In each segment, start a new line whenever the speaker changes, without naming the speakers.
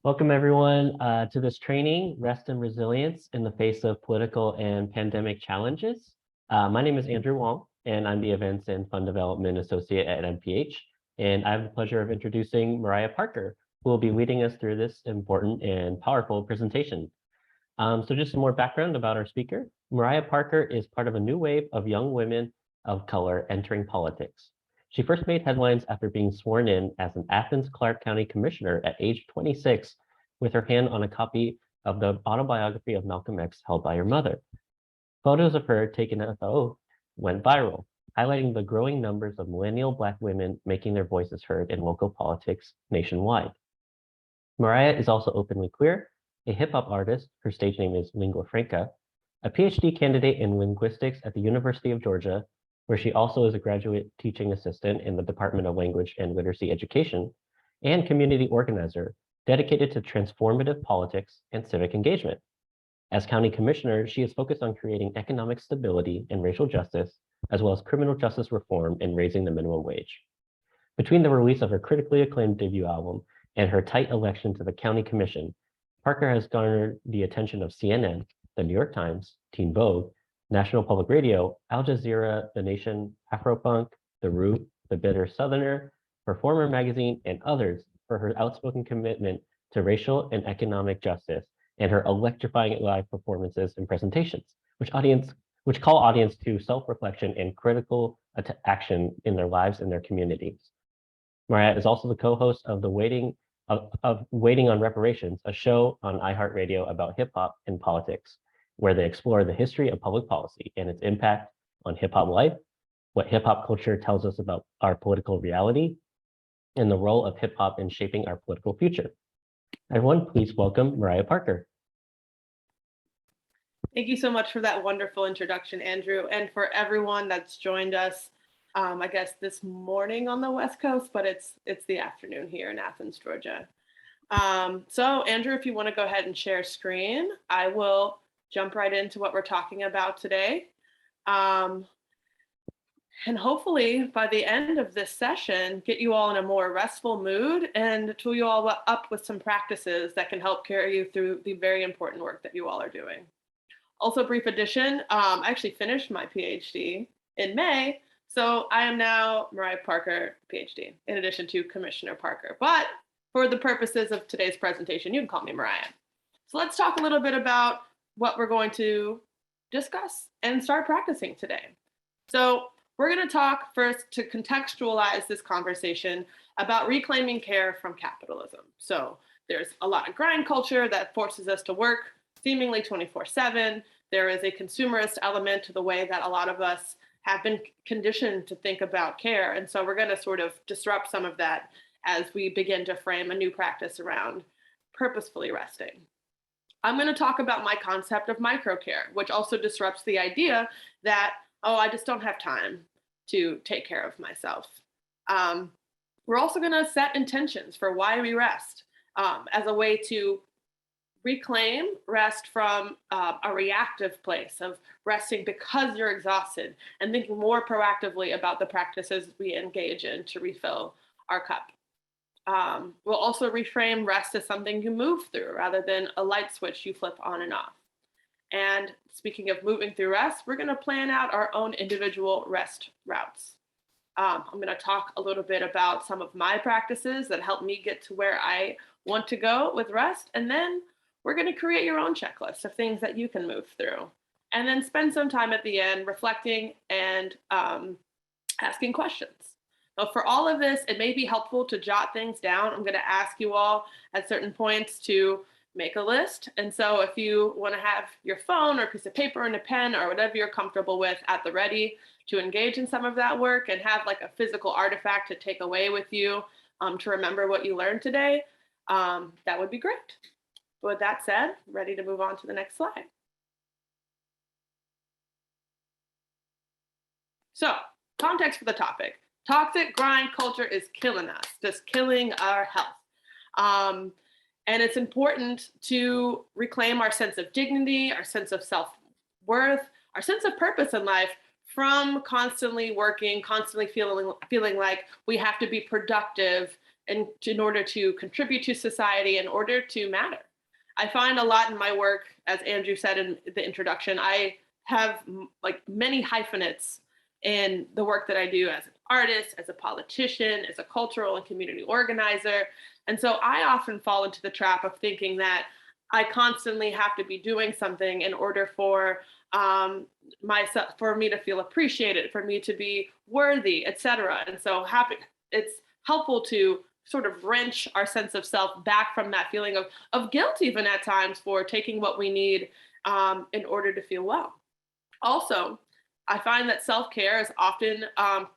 Welcome everyone to this training, Rest and Resilience in the Face of Political and Pandemic Challenges. My name is Andrew Wong, and I'm the Events and Fund Development Associate at MPH. And I have the pleasure of introducing Mariah Parker, who will be leading us through this important and powerful presentation. So just some more background about our speaker. Mariah Parker is part of a new wave of young women of color entering politics. She first made headlines after being sworn in as an Athens-Clarke County Commissioner at age 26 with her hand on a copy of the autobiography of Malcolm X held by her mother. Photos of her taken at the oath went viral, highlighting the growing numbers of millennial Black women making their voices heard in local politics nationwide. Mariah is also openly queer, a hip-hop artist, her stage name is Lingua Franca, a PhD candidate in linguistics at the University of Georgia, where she also is a graduate teaching assistant in the Department of Language and Literacy Education, and community organizer dedicated to transformative politics and civic engagement. As county commissioner, she is focused on creating economic stability and racial justice, as well as criminal justice reform and raising the minimum wage. Between the release of her critically acclaimed debut album and her tight election to the county commission, Parker has garnered the attention of CNN, the New York Times, Teen Vogue, National Public Radio, Al Jazeera, The Nation, Afropunk, The Root, The Bitter Southerner, Performer Magazine, and others for her outspoken commitment to racial and economic justice and her electrifying live performances and presentations, which call audience to self-reflection and critical action in their lives and their communities. Mariah is also the co-host of Waiting on Reparations, a show on iHeartRadio about hip hop and politics, where they explore the history of public policy and its impact on hip hop life, what hip hop culture tells us about our political reality, and the role of hip hop in shaping our political future. Everyone, please welcome Mariah Parker.
Thank you so much for that wonderful introduction, Andrew, and for everyone that's joined us, I guess this morning on the West Coast, but it's the afternoon here in Athens, Georgia. So Andrew, if you want to go ahead and share screen, I will jump right into what we're talking about today. And hopefully by the end of this session, get you all in a more restful mood and tool you all up with some practices that can help carry you through the very important work that you all are doing. Also, brief addition, I actually finished my PhD in May, so I am now Mariah Parker, PhD, in addition to Commissioner Parker. But for the purposes of today's presentation, you can call me Mariah. So let's talk a little bit about what we're going to discuss and start practicing today. So we're going to talk first to contextualize this conversation about reclaiming care from capitalism. So there's a lot of grind culture that forces us to work seemingly 24/7. There is a consumerist element to the way that a lot of us have been conditioned to think about care. And so we're going to sort of disrupt some of that as we begin to frame a new practice around purposefully resting. I'm going to talk about my concept of microcare, which also disrupts the idea that, oh, I just don't have time to take care of myself. We're also going to set intentions for why we rest as a way to reclaim rest from a reactive place of resting because you're exhausted and thinking more proactively about the practices we engage in to refill our cup. We'll also reframe rest as something you move through rather than a light switch you flip on and off. And speaking of moving through rest, we're going to plan out our own individual rest routes. I'm going to talk a little bit about some of my practices that help me get to where I want to go with rest. And then we're going to create your own checklist of things that you can move through. And then spend some time at the end reflecting and asking questions. So for all of this, it may be helpful to jot things down. I'm going to ask you all at certain points to make a list. And so if you want to have your phone or a piece of paper and a pen or whatever you're comfortable with at the ready to engage in some of that work and have like a physical artifact to take away with you to remember what you learned today, that would be great. But with that said, ready to move on to the next slide. So, context for the topic. Toxic grind culture is killing us, just killing our health. And it's important to reclaim our sense of dignity, our sense of self-worth, our sense of purpose in life from constantly working, constantly feeling like we have to be productive and in order to contribute to society, in order to matter. I find a lot in my work, as Andrew said in the introduction, I have like many hyphenates in the work that I do as an artist, as a politician, as a cultural and community organizer. And so I often fall into the trap of thinking that I constantly have to be doing something in order for myself, for me to feel appreciated, for me to be worthy, etc. And so it's helpful to sort of wrench our sense of self back from that feeling of guilt, even at times, for taking what we need in order to feel well. Also, I find that self-care is often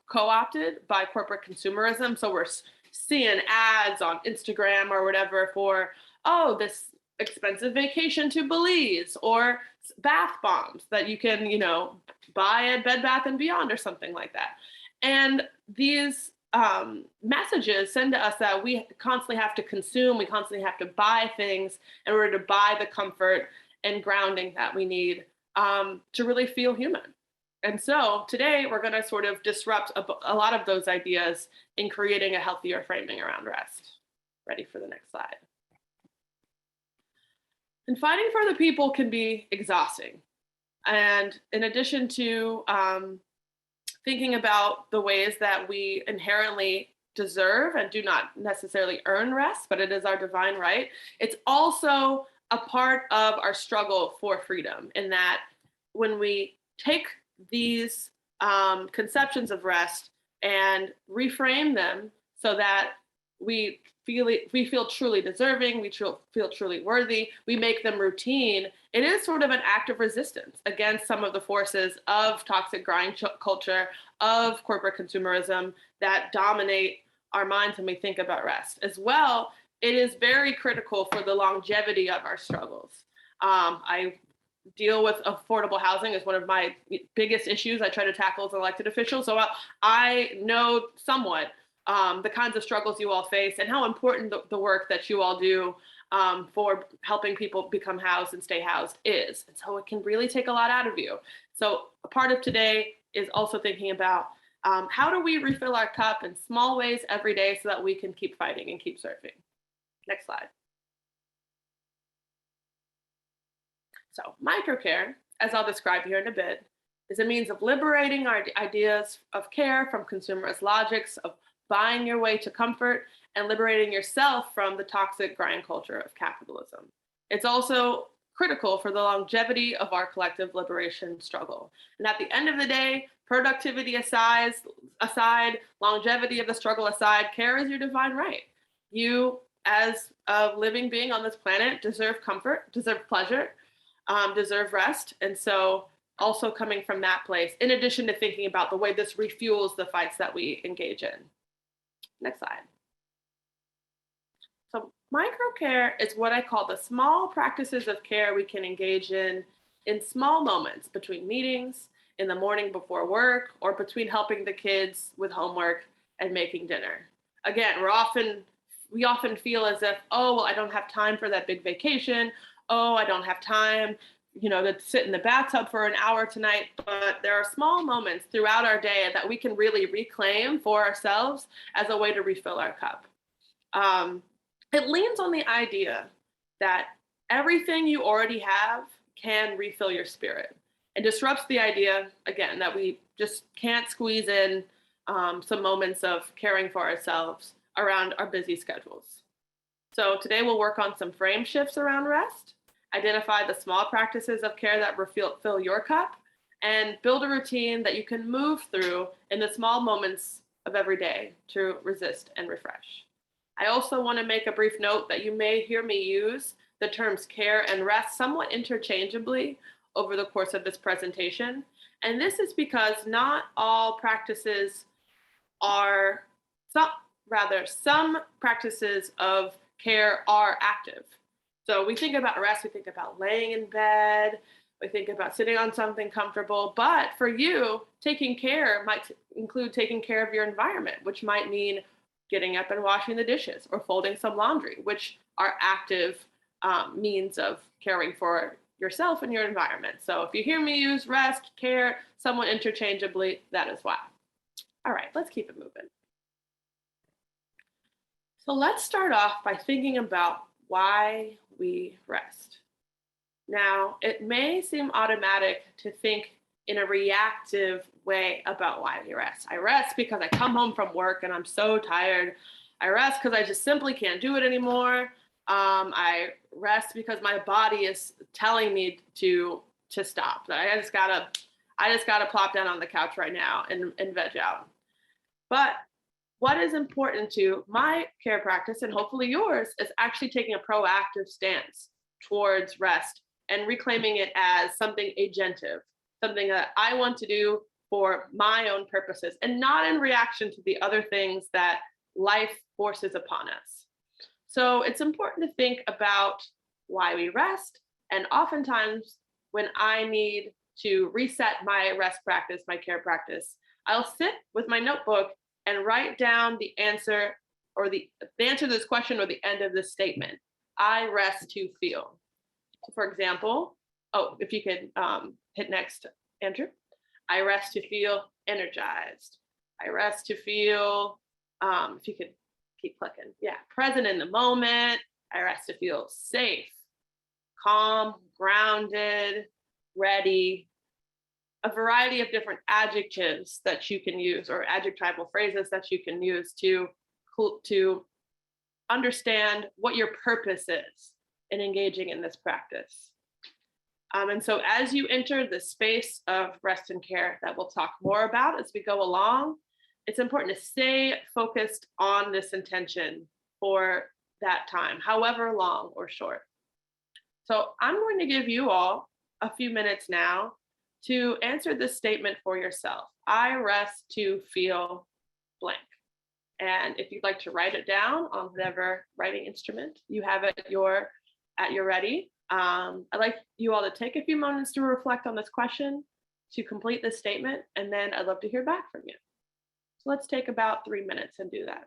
co-opted by corporate consumerism. So we're seeing ads on Instagram or whatever for, oh, this expensive vacation to Belize, or bath bombs that you can, buy at Bed Bath and Beyond or something like that. And these messages send to us that we constantly have to consume, we constantly have to buy things in order to buy the comfort and grounding that we need to really feel human. And so today we're going to sort of disrupt a lot of those ideas in creating a healthier framing around rest. Ready for the next slide. And fighting for the people can be exhausting. And in addition to thinking about the ways that we inherently deserve and do not necessarily earn rest, but it is our divine right, it's also a part of our struggle for freedom, in that when we take these conceptions of rest and reframe them so that we feel truly deserving, we feel truly worthy, we make them routine, it is sort of an act of resistance against some of the forces of toxic grind culture, of corporate consumerism that dominate our minds when we think about rest. As well, it is very critical for the longevity of our struggles. I deal with affordable housing as one of my biggest issues I try to tackle as an elected official. So I know somewhat the kinds of struggles you all face and how important the work that you all do for helping people become housed and stay housed is. And so it can really take a lot out of you. So a part of today is also thinking about how do we refill our cup in small ways every day so that we can keep fighting and keep surfing. Next slide. So microcare, as I'll describe here in a bit, is a means of liberating our ideas of care from consumerist logics of buying your way to comfort and liberating yourself from the toxic grind culture of capitalism. It's also critical for the longevity of our collective liberation struggle. And at the end of the day, productivity aside, longevity of the struggle aside, care is your divine right. You, as a living being on this planet, deserve comfort, deserve pleasure, deserve rest. And so also coming from that place, in addition to thinking about the way this refuels the fights that we engage in. Next slide. So microcare is what I call the small practices of care we can engage in small moments between meetings, in the morning before work, or between helping the kids with homework and making dinner. Again, we often feel as if, oh, well, I don't have time for that big vacation. Oh, I don't have time, to sit in the bathtub for an hour tonight. But there are small moments throughout our day that we can really reclaim for ourselves as a way to refill our cup. It leans on the idea that everything you already have can refill your spirit. It disrupts the idea, again, that we just can't squeeze in some moments of caring for ourselves around our busy schedules. So today we'll work on some frame shifts around rest, identify the small practices of care that fill your cup, and build a routine that you can move through in the small moments of every day to resist and refresh. I also want to make a brief note that you may hear me use the terms care and rest somewhat interchangeably over the course of this presentation. And this is because not all practices are, some practices of care are active. So we think about rest, we think about laying in bed, we think about sitting on something comfortable, but for you, taking care might include taking care of your environment, which might mean getting up and washing the dishes or folding some laundry, which are active means of caring for yourself and your environment. So if you hear me use rest, care, somewhat interchangeably, that is why. All right, let's keep it moving. So let's start off by thinking about why we rest. Now, it may seem automatic to think in a reactive way about why we rest. I rest because I come home from work and I'm so tired. I rest because I just simply can't do it anymore. I rest because my body is telling me to stop. That I just gotta plop down on the couch right now and veg out. But what is important to my care practice and hopefully yours is actually taking a proactive stance towards rest and reclaiming it as something agentive, something that I want to do for my own purposes and not in reaction to the other things that life forces upon us. So it's important to think about why we rest. And oftentimes, when I need to reset my rest practice, my care practice, I'll sit with my notebook and write down the answer or the answer to this question or the end of this statement. I rest to feel. So for example, if you could hit next, Andrew. I rest to feel energized. I rest to feel, if you could keep clicking. Yeah, present in the moment. I rest to feel safe, calm, grounded, ready. A variety of different adjectives that you can use or adjectival phrases that you can use to understand what your purpose is in engaging in this practice. And so as you enter the space of rest and care that we'll talk more about as we go along, it's important to stay focused on this intention for that time, however long or short. So I'm going to give you all a few minutes now to answer this statement for yourself. I rest to feel blank. And if you'd like to write it down on whatever writing instrument you have at your ready, I'd like you all to take a few moments to reflect on this question, to complete this statement, and then I'd love to hear back from you. So let's take about 3 minutes and do that.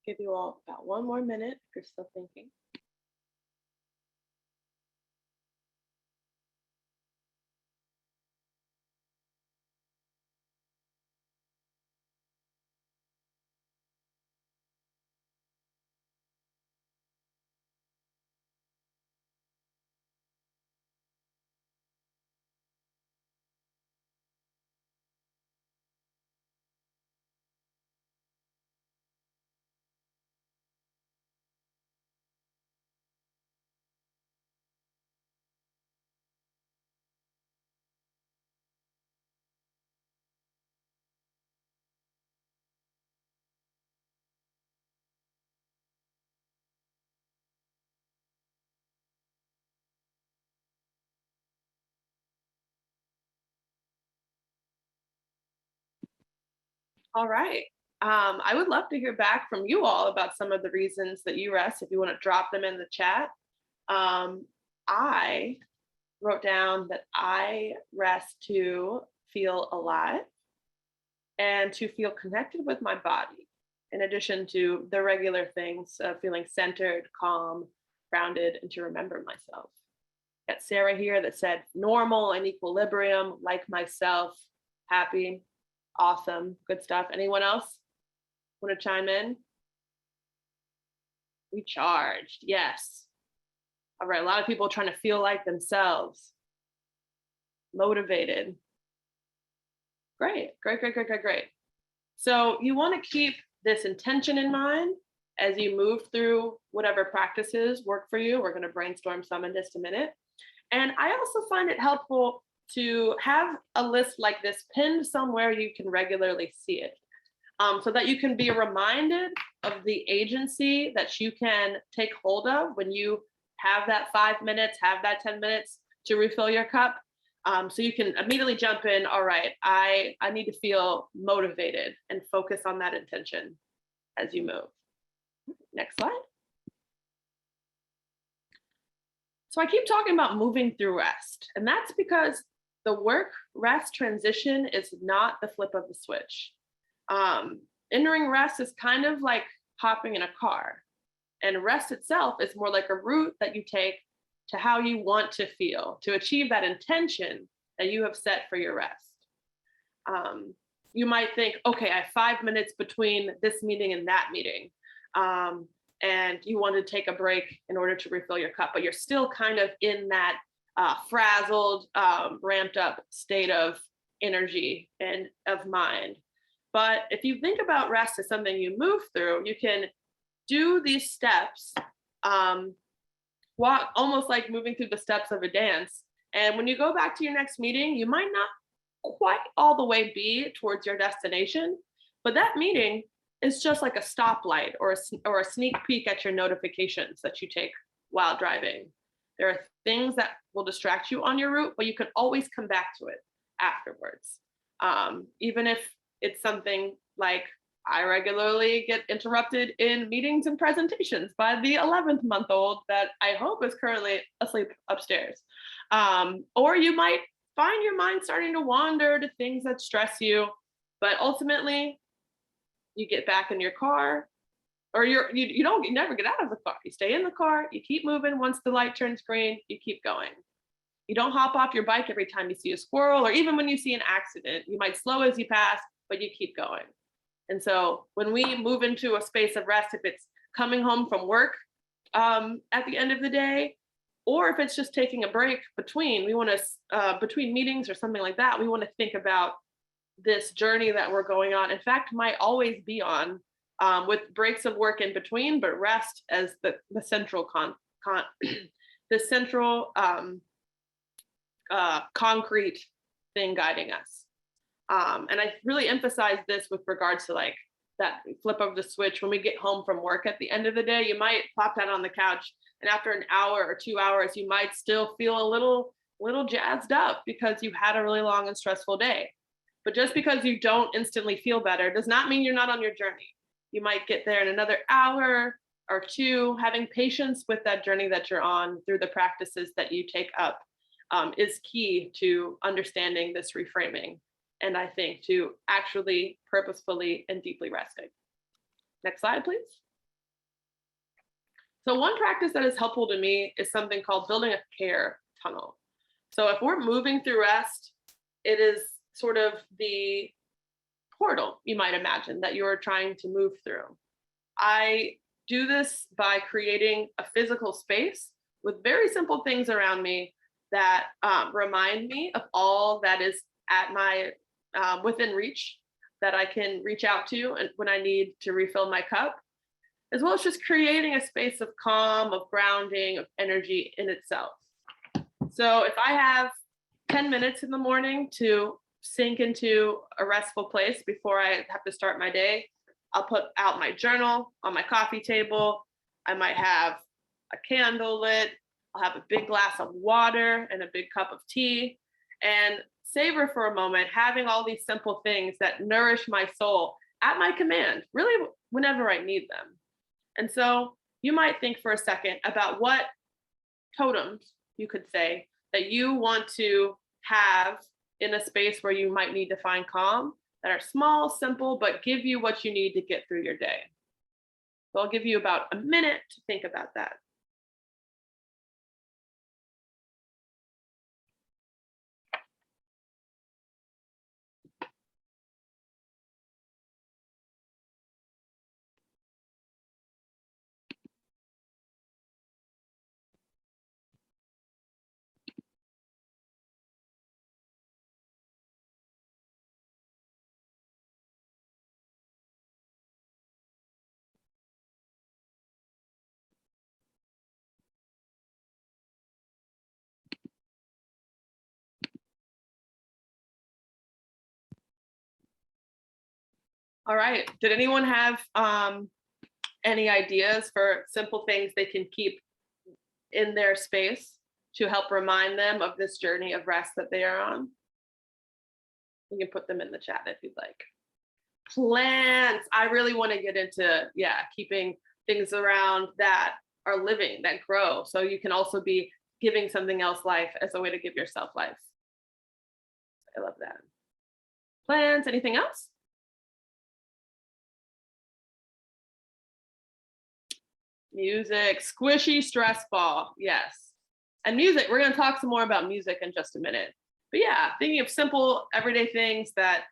Give you all about one more minute if you're still thinking. All right. I would love to hear back from you all about some of the reasons that you rest. If you want to drop them in the chat. I wrote down that I rest to feel alive and to feel connected with my body. in addition to the regular things of feeling centered, calm, grounded, and to remember myself. Got Sarah here that said normal and equilibrium, like myself, happy, awesome, good stuff. Anyone else want to chime in? Recharged, yes. All right, a lot of people trying to feel like themselves. Motivated. Great. So you want to keep this intention in mind as you move through whatever practices work for you. We're going to brainstorm some in just a minute. And I also find it helpful to have a list like this pinned somewhere you can regularly see it, so that you can be reminded of the agency that you can take hold of when you have that 5 minutes, have that 10 minutes to refill your cup. So you can immediately jump in. All right, I need to feel motivated and focus on that intention as you move. Next slide. So I keep talking about moving through rest, and that's because the work rest transition is not the flip of the switch. Entering rest is kind of like hopping in a car, and rest itself is more like a route that you take to how you want to feel, to achieve that intention that you have set for your rest. You might think, okay, I have 5 minutes between this meeting and that meeting. And you want to take a break in order to refill your cup, but you're still kind of in that frazzled, ramped up state of energy and of mind. But if you think about rest as something you move through, you can do these steps, walk almost like moving through the steps of a dance. And when you go back to your next meeting, you might not quite all the way be towards your destination, but that meeting is just like a stoplight or a sneak peek at your notifications that you take while driving. There are things that will distract you on your route, but you can always come back to it afterwards. Even if it's something like I regularly get interrupted in meetings and presentations by the 11th month old that I hope is currently asleep upstairs. Or you might find your mind starting to wander to things that stress you, but ultimately you get back in your car, or you never get out of the car. You stay in the car, you keep moving. Once the light turns green, you keep going. You don't hop off your bike every time you see a squirrel, or even when you see an accident. You might slow as you pass, but you keep going. And so when we move into a space of rest, if it's coming home from work at the end of the day, or if it's just taking a break between, between meetings or something like that, we want to think about this journey that we're going on. In fact, might always be on, with breaks of work in between, but rest as the central the central concrete thing guiding us. And I really emphasize this with regards to like that flip of the switch. When we get home from work at the end of the day, you might plop down on the couch, and after an hour or 2 hours, you might still feel a little jazzed up because you had a really long and stressful day. But just because you don't instantly feel better does not mean you're not on your journey. You might get there in another hour or two. Having patience with that journey that you're on through the practices that you take up is key to understanding this reframing. And I think to actually purposefully and deeply resting. Next slide, please. So one practice that is helpful to me is something called building a care tunnel. So if we're moving through rest, it is sort of the portal, you might imagine, that you're trying to move through. I do this by creating a physical space with very simple things around me that remind me of all that is at my within reach, that I can reach out to and when I need to refill my cup, as well as just creating a space of calm, of grounding, of energy in itself. So if I have 10 minutes in the morning to sink into a restful place before I have to start my day, I'll put out my journal on my coffee table. I might have a candle lit. I'll have a big glass of water and a big cup of tea, and savor for a moment, having all these simple things that nourish my soul at my command, really whenever I need them. And so you might think for a second about what totems, you could say, that you want to have in a space where you might need to find calm, that are small, simple, but give you what you need to get through your day. So I'll give you about a minute to think about that. All right. Did anyone have any ideas for simple things they can keep in their space to help remind them of this journey of rest that they are on? You can put them in the chat if you'd like. Plants. I really want to get into, keeping things around that are living, that grow. So you can also be giving something else life as a way to give yourself life. I love that. Plants. Anything else? Music, squishy stress ball. Yes. And music, we're going to talk some more about music in just a minute. But yeah, thinking of simple everyday things that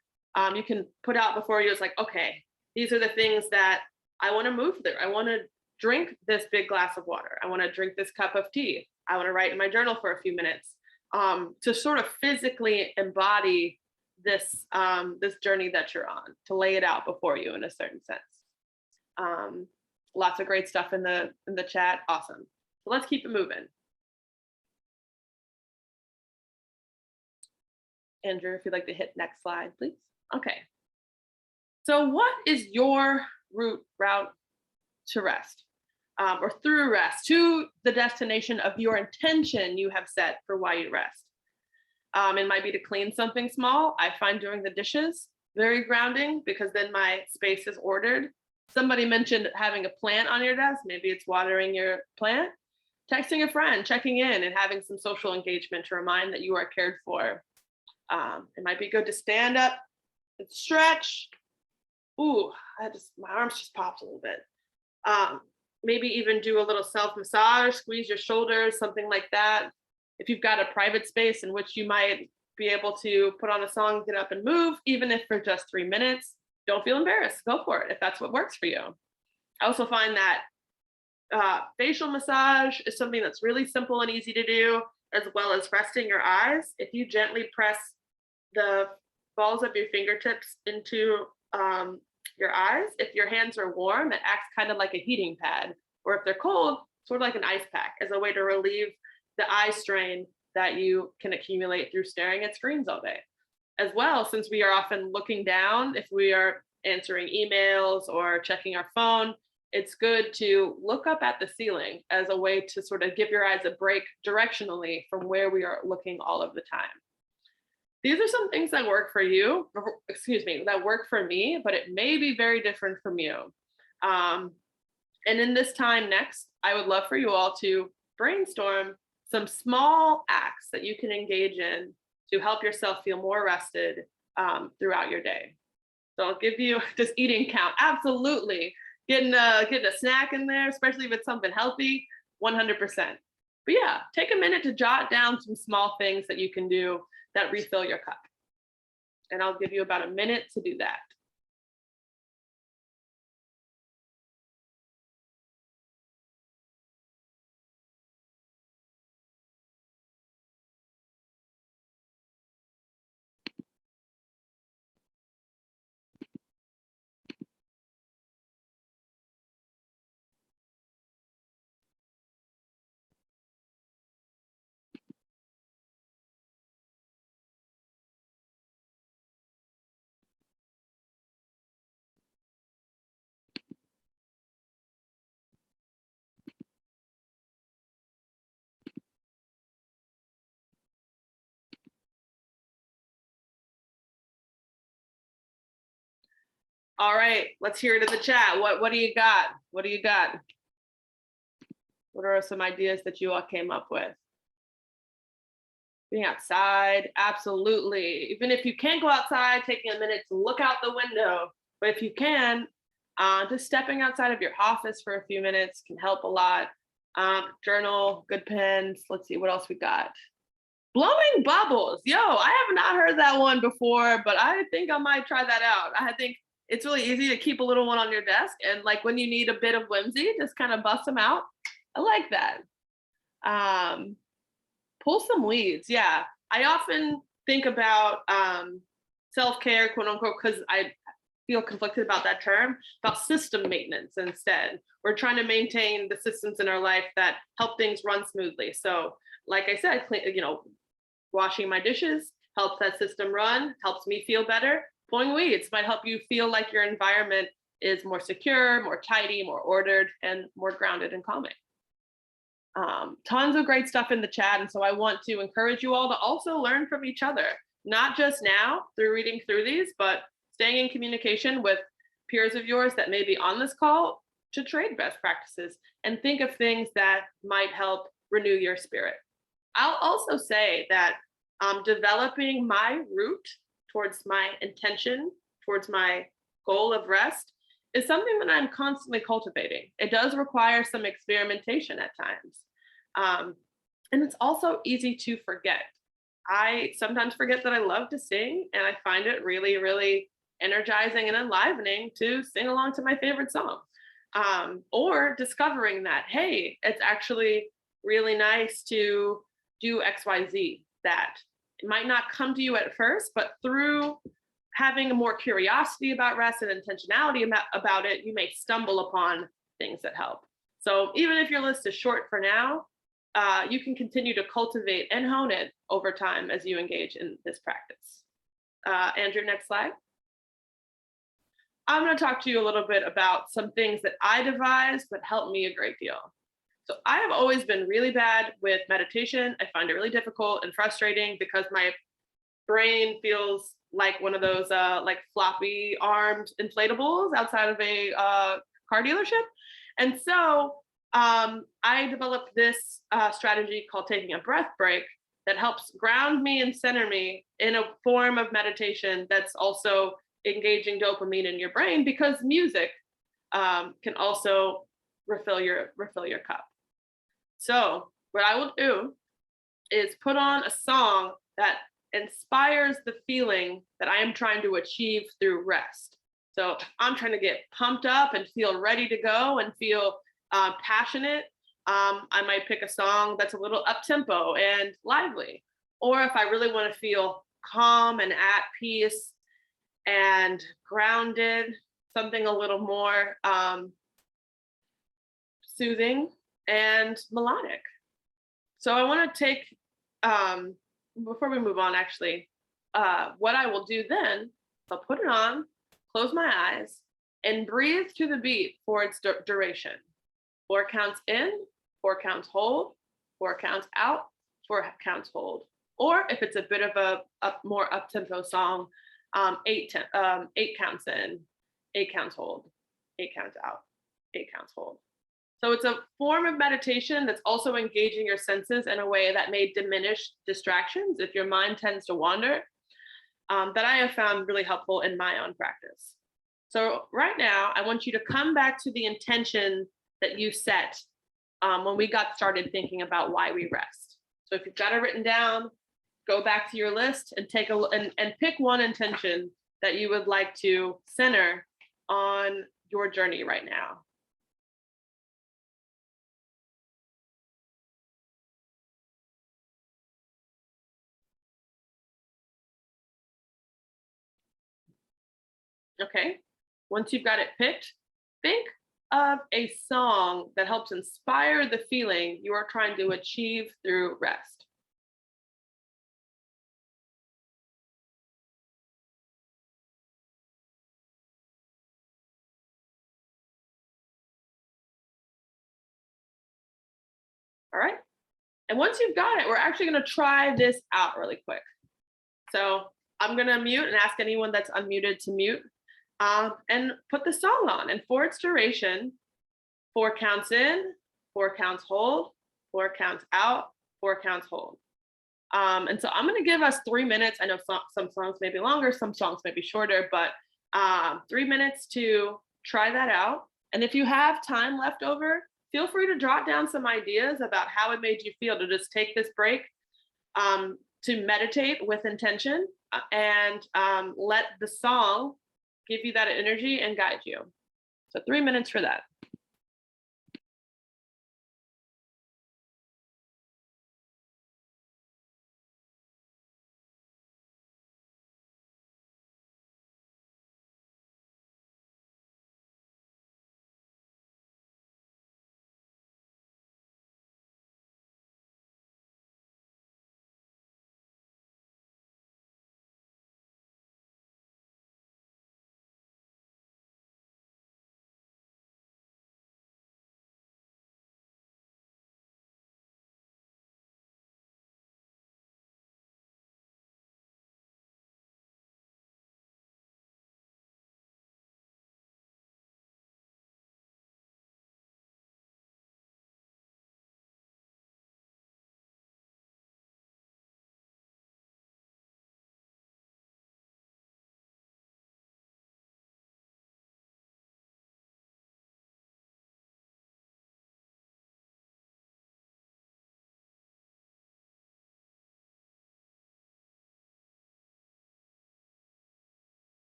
you can put out before you. It's like, okay, these are the things that I want to move through. I want to drink this big glass of water. I want to drink this cup of tea. I want to write in my journal for a few minutes to sort of physically embody this this journey that you're on, to lay it out before you in a certain sense. Lots of great stuff in the chat. Awesome. So let's keep it moving. Andrew, if you'd like to hit next slide, please. Okay. So what is your route to rest or through rest to the destination of your intention you have set for why you rest? It might be to clean something small. I find doing the dishes very grounding because then my space is ordered. Somebody mentioned having a plant on your desk. Maybe it's watering your plant, texting a friend, checking in, and having some social engagement to remind that you are cared for. It might be good to stand up and stretch. Ooh, my arms just popped a little bit. Maybe even do a little self-massage, squeeze your shoulders, something like that. If you've got a private space in which you might be able to put on a song, get up and move, even if for just 3 minutes, don't feel embarrassed. Go for it if that's what works for you. I also find that facial massage is something that's really simple and easy to do, as well as resting your eyes. If you gently press the balls of your fingertips into your eyes, if your hands are warm, it acts kind of like a heating pad, or if they're cold, sort of like an ice pack, as a way to relieve the eye strain that you can accumulate through staring at screens all day. As well, since we are often looking down, if we are answering emails or checking our phone, it's good to look up at the ceiling as a way to sort of give your eyes a break directionally from where we are looking all of the time. These are some things that work for you, that work for me, but it may be very different from you. And in this time next, I would love for you all to brainstorm some small acts that you can engage in to help yourself feel more rested throughout your day. So I'll give you this eating count. Absolutely. Getting a snack in there, especially if it's something healthy, 100%. But yeah, take a minute to jot down some small things that you can do that refill your cup. And I'll give you about a minute to do that. All right, let's hear it in the chat. What do you got? What do you got? What are some ideas that you all came up with? Being outside, absolutely. Even if you can't go outside, taking a minute to look out the window. But if you can, just stepping outside of your office for a few minutes can help a lot. Journal, good pens. Let's see what else we got. Blowing bubbles. Yo, I have not heard that one before, but I think I might try that out. I think it's really easy to keep a little one on your desk. And like when you need a bit of whimsy, just kind of bust them out. I like that. Um, Pull some weeds. Yeah. I often think about self-care, quote unquote, because I feel conflicted about that term, about system maintenance instead. We're trying to maintain the systems in our life that help things run smoothly. So, like I said, washing my dishes helps that system run, helps me feel better. Pulling weeds might help you feel like your environment is more secure, more tidy, more ordered, and more grounded and calming. Tons of great stuff in the chat. And so I want to encourage you all to also learn from each other, not just now through reading through these, but staying in communication with peers of yours that may be on this call to trade best practices and think of things that might help renew your spirit. I'll also say that developing my route towards my intention, towards my goal of rest, is something that I'm constantly cultivating. It does require some experimentation at times. And it's also easy to forget. I sometimes forget that I love to sing, and I find it really, really energizing and enlivening to sing along to my favorite song. Or discovering that, hey, it's actually really nice to do XYZ, that it might not come to you at first, but through having a more curiosity about rest and intentionality about it, you may stumble upon things that help. So even if your list is short for now, you can continue to cultivate and hone it over time as you engage in this practice. Andrew, next slide. I'm going to talk to you a little bit about some things that I devised that helped me a great deal. So I have always been really bad with meditation. I find it really difficult and frustrating because my brain feels like one of those like floppy armed inflatables outside of a car dealership. And so I developed this strategy called taking a breath break that helps ground me and center me in a form of meditation that's also engaging dopamine in your brain, because music can also refill your cup. So what I will do is put on a song that inspires the feeling that I am trying to achieve through rest. So I'm trying to get pumped up and feel ready to go and feel passionate. I might pick a song that's a little up tempo and lively. Or if I really want to feel calm and at peace and grounded, something a little more soothing and melodic. So I want to take, before we move on, actually, what I will do then, I'll put it on, close my eyes, and breathe to the beat for its duration. 4 counts in, 4 counts hold, 4 counts out, 4 counts hold. Or if it's a bit of a more up-tempo song, 8 counts in, 8 counts hold, 8 counts out, 8 counts hold. So it's a form of meditation that's also engaging your senses in a way that may diminish distractions if your mind tends to wander, that I have found really helpful in my own practice. So right now, I want you to come back to the intention that you set when we got started thinking about why we rest. So if you've got it written down, go back to your list and take and pick one intention that you would like to center on your journey right now. Okay, once you've got it picked, think of a song that helps inspire the feeling you are trying to achieve through rest. All right, and once you've got it, we're actually going to try this out really quick. So I'm going to mute and ask anyone that's unmuted to mute. And put the song on. And for its duration, 4 counts in, 4 counts hold, 4 counts out, 4 counts hold. And so I'm going to give us 3 minutes. I know some songs may be longer, some songs may be shorter, but 3 minutes to try that out. And if you have time left over, feel free to jot down some ideas about how it made you feel to just take this break, to meditate with intention, and let the song give you that energy and guide you. So 3 minutes for that.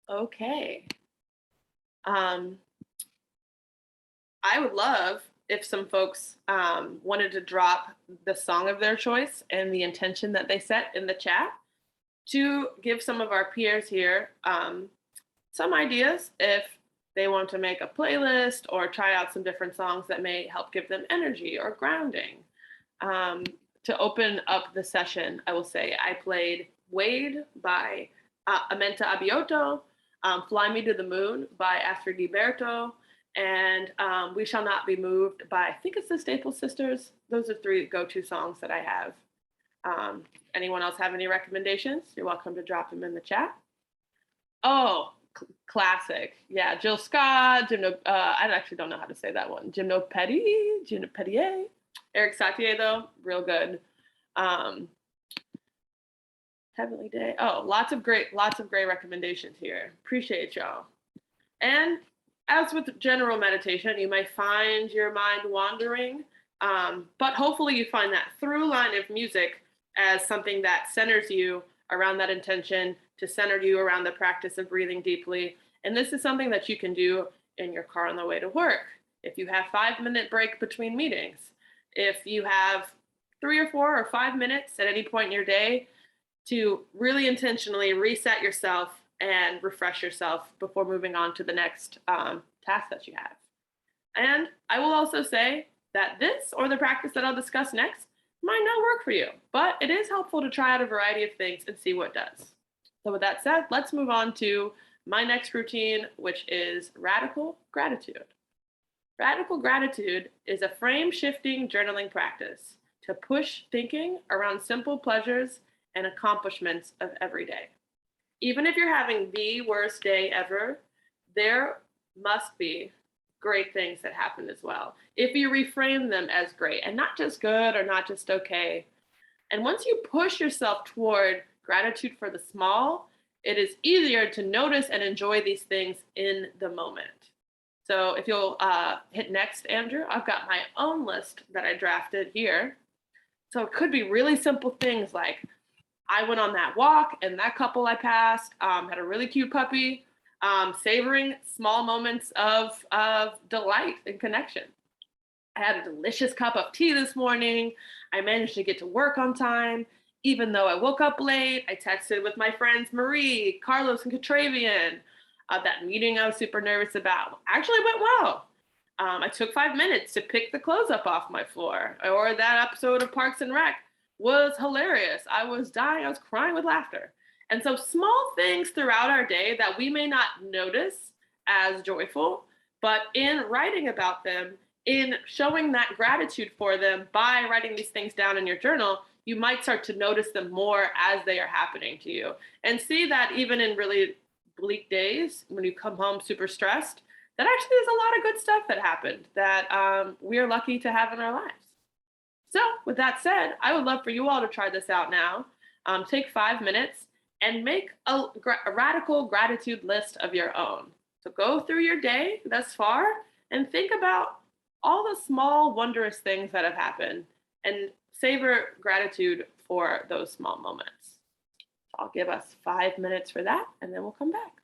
Okay. Um, I would love if some folks wanted to drop the song of their choice and the intention that they set in the chat to give some of our peers here some ideas if they want to make a playlist or try out some different songs that may help give them energy or grounding. Um, to open up the session, I will say I played Wade by Amenta Abiyoto, Fly Me to the Moon by Astrid Gilberto, and We Shall Not Be Moved by, I think it's the Staple Sisters. Those are three go-to songs that I have. Anyone else have any recommendations? You're welcome to drop them in the chat. Oh, classic. Yeah, Jill Scott, I actually don't know how to say that one. Gymnopédie, Eric Satie, though, real good. Heavenly Day. Oh, lots of great recommendations here. Appreciate y'all. And as with general meditation, you might find your mind wandering, but hopefully you find that through line of music as something that centers you around that intention, to center you around the practice of breathing deeply. And this is something that you can do in your car on the way to work. If you have 5-minute break between meetings, if you have 3 or 4 or 5 minutes at any point in your day to really intentionally reset yourself and refresh yourself before moving on to the next task that you have. And I will also say that this or the practice that I'll discuss next might not work for you, but it is helpful to try out a variety of things and see what does. So with that said, let's move on to my next routine, which is radical gratitude. Radical gratitude is a frame-shifting journaling practice to push thinking around simple pleasures and accomplishments of every day. Even if you're having the worst day ever, there must be great things that happened as well. If you reframe them as great and not just good or not just okay. And once you push yourself toward gratitude for the small, it is easier to notice and enjoy these things in the moment. So if you'll hit next, Andrew, I've got my own list that I drafted here. So it could be really simple things like I went on that walk and that couple I passed had a really cute puppy, savoring small moments of delight and connection. I had a delicious cup of tea this morning. I managed to get to work on time. Even though I woke up late, I texted with my friends Marie, Carlos, and Katravian. That meeting I was super nervous about actually went well. I took 5 minutes to pick the clothes up off my floor. Or that episode of Parks and Rec was hilarious. I was dying, I was crying with laughter. And so small things throughout our day that we may not notice as joyful, but in writing about them, in showing that gratitude for them by writing these things down in your journal, you might start to notice them more as they are happening to you. And see that even in really bleak days, when you come home super stressed, that actually is a lot of good stuff that happened that we are lucky to have in our lives. So, with that said, I would love for you all to try this out now. Take 5 minutes and make a radical gratitude list of your own. So, go through your day thus far and think about all the small, wondrous things that have happened and savor gratitude for those small moments. I'll give us 5 minutes for that and then we'll come back.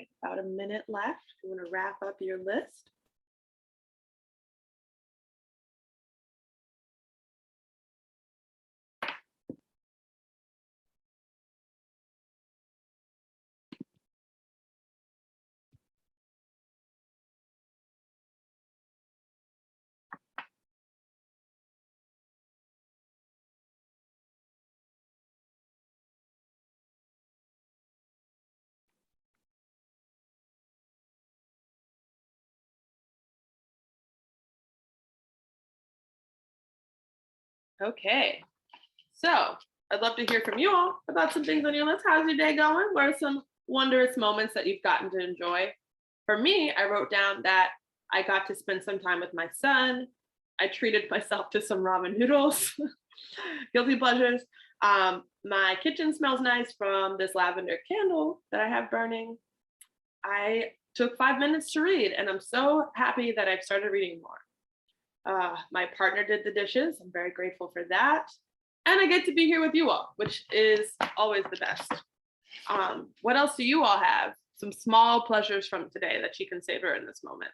right, about a minute left. You want to wrap up your list. Okay, so I'd love to hear from you all about some things on your list. How's your day going? What are some wondrous moments that you've gotten to enjoy? For me, I wrote down that I got to spend some time with my son. I treated myself to some ramen noodles, guilty pleasures. My kitchen smells nice from this lavender candle that I have burning. I took 5 minutes to read, and I'm so happy that I've started reading more. My partner did the dishes. I'm very grateful for that. And I get to be here with you all, which is always the best. What else do you all have? Some small pleasures from today that you can savor in this moment.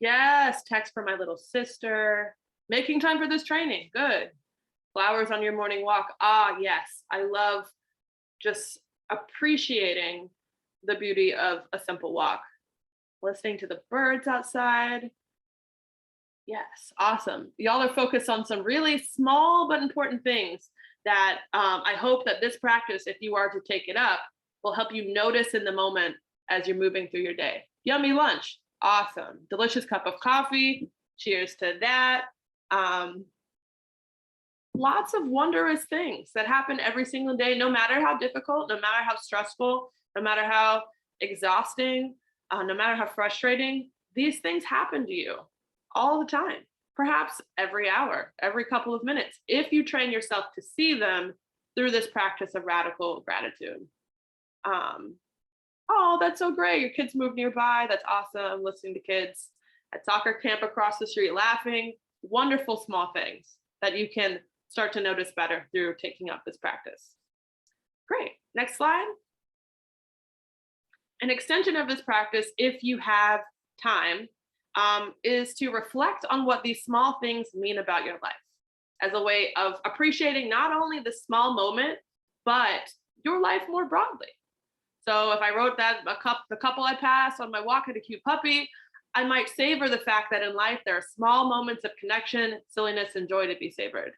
Yes, text for my little sister. Making time for this training. Good. Flowers on your morning walk. Ah, yes. I love just appreciating the beauty of a simple walk. Listening to the birds outside. Yes, awesome. Y'all are focused on some really small but important things that I hope that this practice, if you are to take it up, will help you notice in the moment as you're moving through your day. Yummy lunch. Awesome. Delicious cup of coffee. Cheers to that. Um, Lots of wondrous things that happen every single day, no matter how difficult, no matter how stressful, no matter how exhausting, no matter how frustrating, these things happen to you all the time, perhaps every hour, every couple of minutes, if you train yourself to see them through this practice of radical gratitude. Um, oh, that's so great. Your kids move nearby. That's awesome. Listening to kids at soccer camp across the street laughing. Wonderful small things that you can start to notice better through taking up this practice. Great. Next slide. An extension of this practice, if you have time, is to reflect on what these small things mean about your life as a way of appreciating not only the small moment, but your life more broadly. So if I wrote that the couple I passed on my walk had a cute puppy, I might savor the fact that in life there are small moments of connection, silliness, and joy to be savored.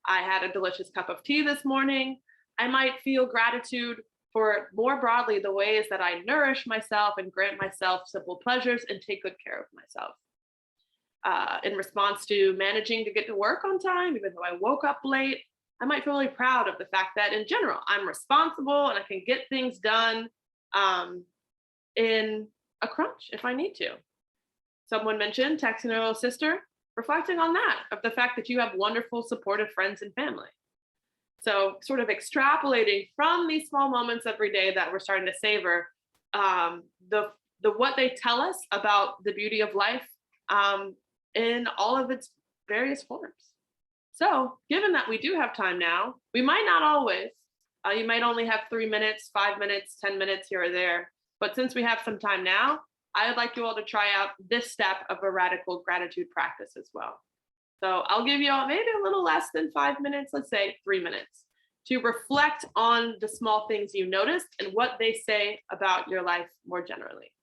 I had a delicious cup of tea this morning. I might feel gratitude for more broadly the ways that I nourish myself and grant myself simple pleasures and take good care of myself. In response to managing to get to work on time, even though I woke up late, I might feel really proud of the fact that in general, I'm responsible and I can get things done in a crunch if I need to. Someone mentioned texting their little sister, reflecting on that, of the fact that you have wonderful, supportive friends and family. So, sort of extrapolating from these small moments every day that we're starting to savor, the what they tell us about the beauty of life in all of its various forms. So, given that we do have time now, we might not always. You might only have 3 minutes, 5 minutes, 10 minutes here or there. But since we have some time now, I would like you all to try out this step of a radical gratitude practice as well. So I'll give you all maybe a little less than 5 minutes, let's say 3 minutes, to reflect on the small things you noticed and what they say about your life more generally.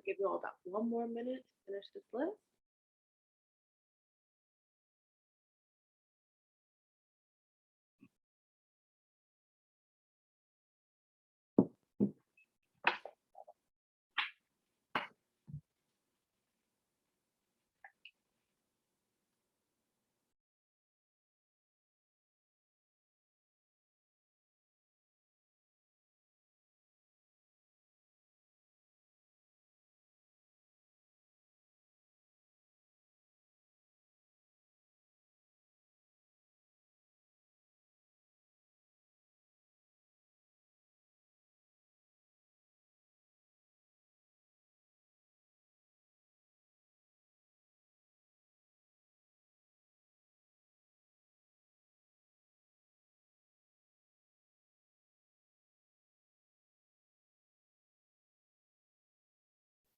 give you all about 1 more minute to finish this list.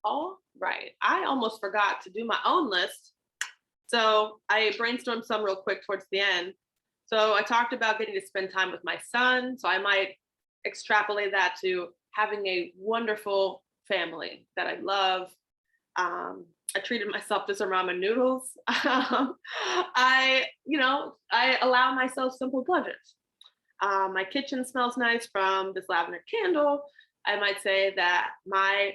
All right. I almost forgot to do my own list. So I brainstormed some real quick towards the end. So I talked about getting to spend time with my son. So I might extrapolate that to having a wonderful family that I love. I treated myself to some ramen noodles. I allow myself simple pleasures. My kitchen smells nice from this lavender candle. I might say that my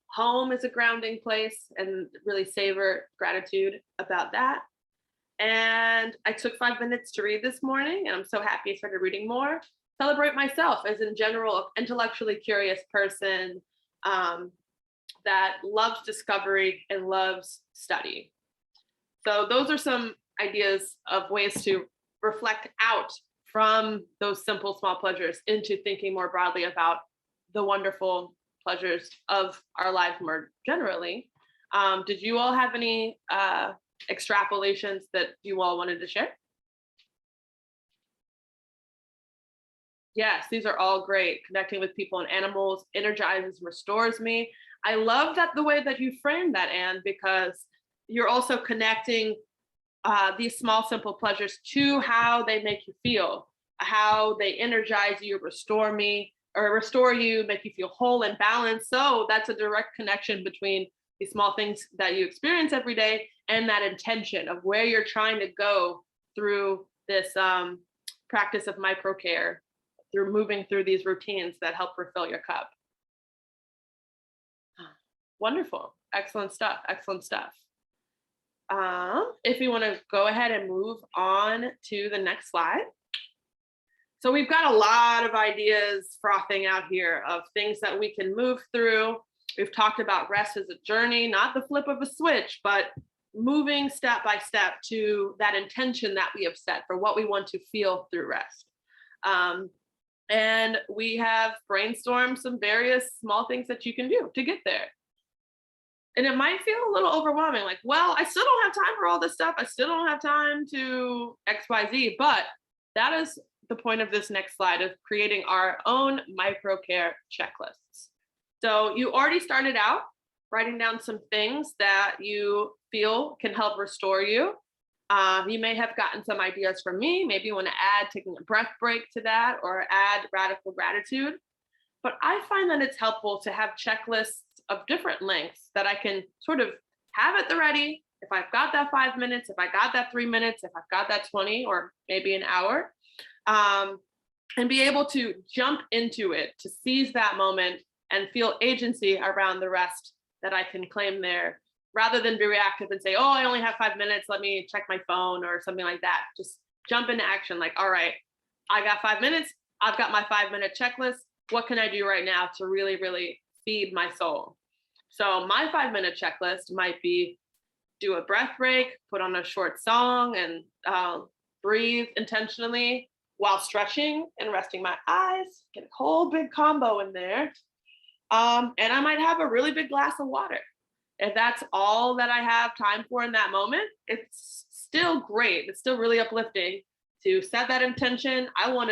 home is a grounding place and really savor gratitude about that. And I took 5 minutes to read this morning, and I'm so happy I started reading more. Celebrate myself as, in general, intellectually curious person that loves discovery and loves study. So those are some ideas of ways to reflect out from those simple small pleasures into thinking more broadly about the wonderful pleasures of our lives more generally. Did you all have any extrapolations that you all wanted to share? Yes, these are all great. Connecting with people and animals energizes, restores me. I love that the way that you framed that, Anne, because you're also connecting these small, simple pleasures to how they make you feel, how they energize you, restore you, make you feel whole and balanced. So that's a direct connection between these small things that you experience every day and that intention of where you're trying to go through this practice of micro care, through moving through these routines that help refill your cup. Wonderful. Excellent stuff. Excellent stuff. If you want to go ahead and move on to the next slide. So we've got a lot of ideas frothing out here of things that we can move through. We've talked about rest as a journey, not the flip of a switch, but moving step by step to that intention that we have set for what we want to feel through rest. And we have brainstormed some various small things that you can do to get there. And it might feel a little overwhelming, like, well, I still don't have time for all this stuff. I still don't have time to XYZ, but that is the point of this next slide, of creating our own micro care checklists. So you already started out writing down some things that you feel can help restore you. You may have gotten some ideas from me. Maybe you want to add taking a breath break to that, or add radical gratitude. But I find that it's helpful to have checklists of different lengths that I can sort of have at the ready. If I've got that 5 minutes, if I got that 3 minutes, if I've got that 20 or maybe an hour, and be able to jump into it, to seize that moment and feel agency around the rest that I can claim there, rather than be reactive and say, oh, I only have 5 minutes, let me check my phone or something like that. Just jump into action, like, all right, I got 5 minutes, I've got my 5-minute checklist. What can I do right now to really, really feed my soul? So my 5-minute checklist might be do a breath break, put on a short song, and breathe intentionally while stretching and resting my eyes. Get a whole big combo in there. And I might have a really big glass of water. If that's all that I have time for in that moment, it's still great. It's still really uplifting to set that intention. I want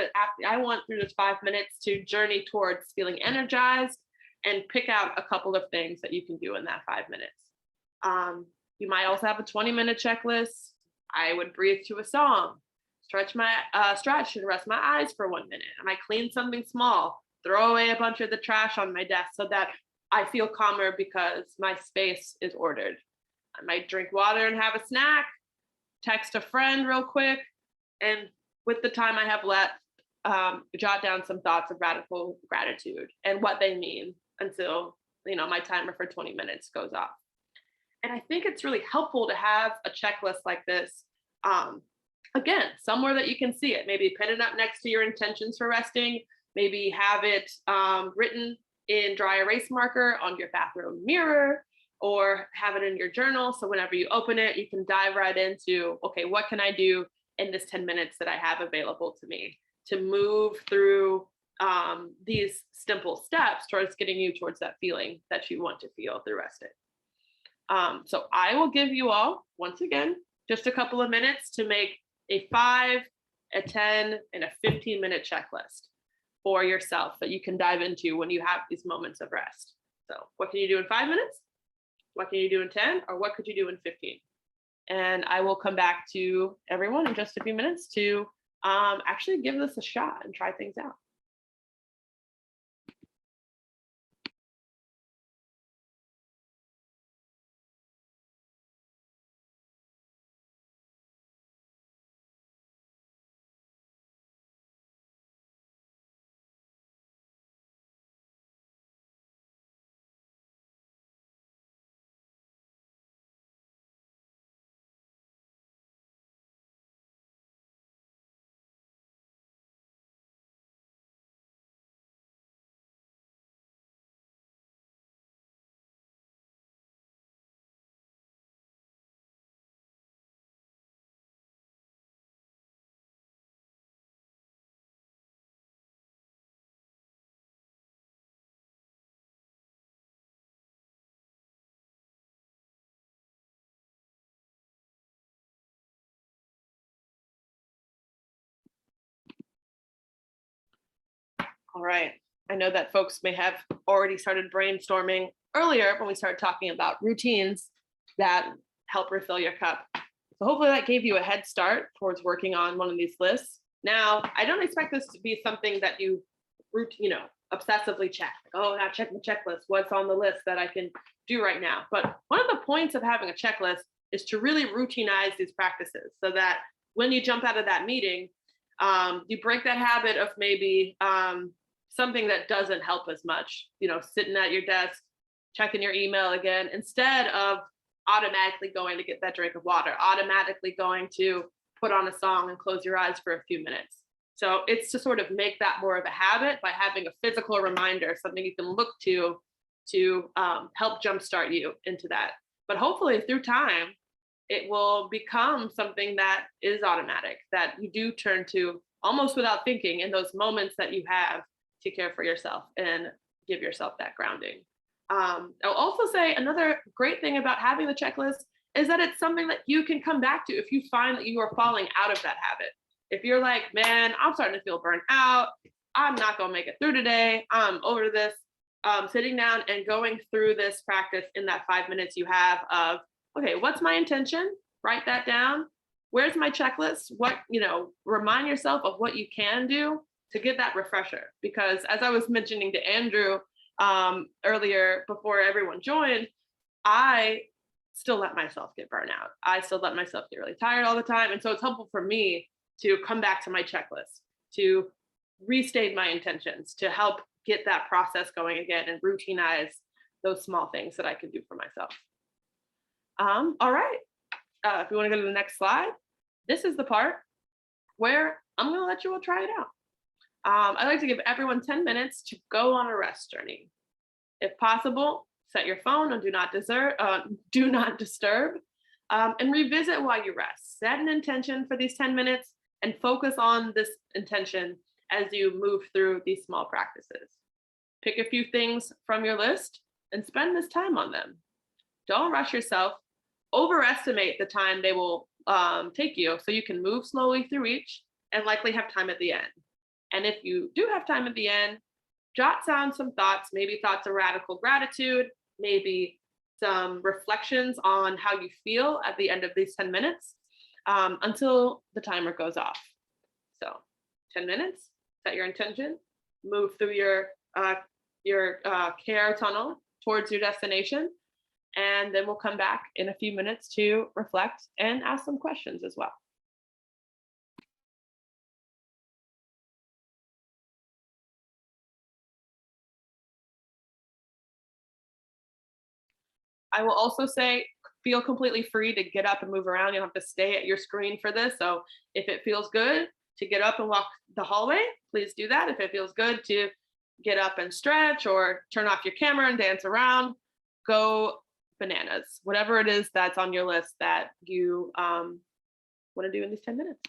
through this 5 minutes to journey towards feeling energized, and pick out a couple of things that you can do in that 5 minutes. You might also have a 20-minute checklist. I would breathe to a song, stretch and rest my eyes for 1 minute. I might clean something small, throw away a bunch of the trash on my desk so that I feel calmer because my space is ordered. I might drink water and have a snack, text a friend real quick, and with the time I have left, jot down some thoughts of radical gratitude and what they mean until my timer for 20 minutes goes off. And I think it's really helpful to have a checklist like this. Again, somewhere that you can see it. Maybe pin it up next to your intentions for resting. Maybe have it written in dry erase marker on your bathroom mirror, or have it in your journal. So whenever you open it, you can dive right into, okay, what can I do in this 10 minutes that I have available to me to move through these simple steps towards getting you towards that feeling that you want to feel through resting. So I will give you all, once again, just a couple of minutes to make a 5, a 10, and a 15-minute checklist for yourself that you can dive into when you have these moments of rest. So what can you do in 5 minutes? What can you do in 10? Or what could you do in 15? And I will come back to everyone in just a few minutes to actually give this a shot and try things out. All right. I know that folks may have already started brainstorming earlier when we started talking about routines that help refill your cup. So hopefully that gave you a head start towards working on one of these lists. Now, I don't expect this to be something that you obsessively check. Oh, I check my checklist. What's on the list that I can do right now? But one of the points of having a checklist is to really routinize these practices so that when you jump out of that meeting, you break that habit of maybe something that doesn't help as much, sitting at your desk, checking your email again, instead of automatically going to get that drink of water, automatically going to put on a song and close your eyes for a few minutes. So it's to sort of make that more of a habit by having a physical reminder, something you can look to help jumpstart you into that. But hopefully through time, it will become something that is automatic, that you do turn to almost without thinking in those moments that you have to care for yourself and give yourself that grounding. I'll also say another great thing about having the checklist is that it's something that you can come back to if you find that you are falling out of that habit. If you're like, man, I'm starting to feel burnt out, I'm not going to make it through today, I'm over this, sitting down and going through this practice in that 5 minutes you have of, okay, what's my intention? Write that down. Where's my checklist? Remind yourself of what you can do to get that refresher. Because as I was mentioning to Andrew earlier before everyone joined, I still let myself get burnt out. I still let myself get really tired all the time. And so it's helpful for me to come back to my checklist, to restate my intentions, to help get that process going again and routinize those small things that I can do for myself. All right. If you want to go to the next slide, this is the part where I'm going to let you all try it out. I'd like to give everyone 10 minutes to go on a rest journey. If possible, set your phone on do not disturb, and revisit while you rest. Set an intention for these 10 minutes and focus on this intention as you move through these small practices. Pick a few things from your list and spend this time on them. Don't rush yourself. Overestimate the time they will take you so you can move slowly through each and likely have time at the end. And if you do have time at the end, jot down some thoughts, maybe thoughts of radical gratitude, maybe some reflections on how you feel at the end of these 10 minutes until the timer goes off. So 10 minutes, set your intention, move through your care tunnel, towards your destination. And then we'll come back in a few minutes to reflect and ask some questions as well. I will also say, feel completely free to get up and move around. You don't have to stay at your screen for this. So if it feels good to get up and walk the hallway, please do that. If it feels good to get up and stretch or turn off your camera and dance around, go bananas. Whatever it is that's on your list that you want to do in these 10 minutes.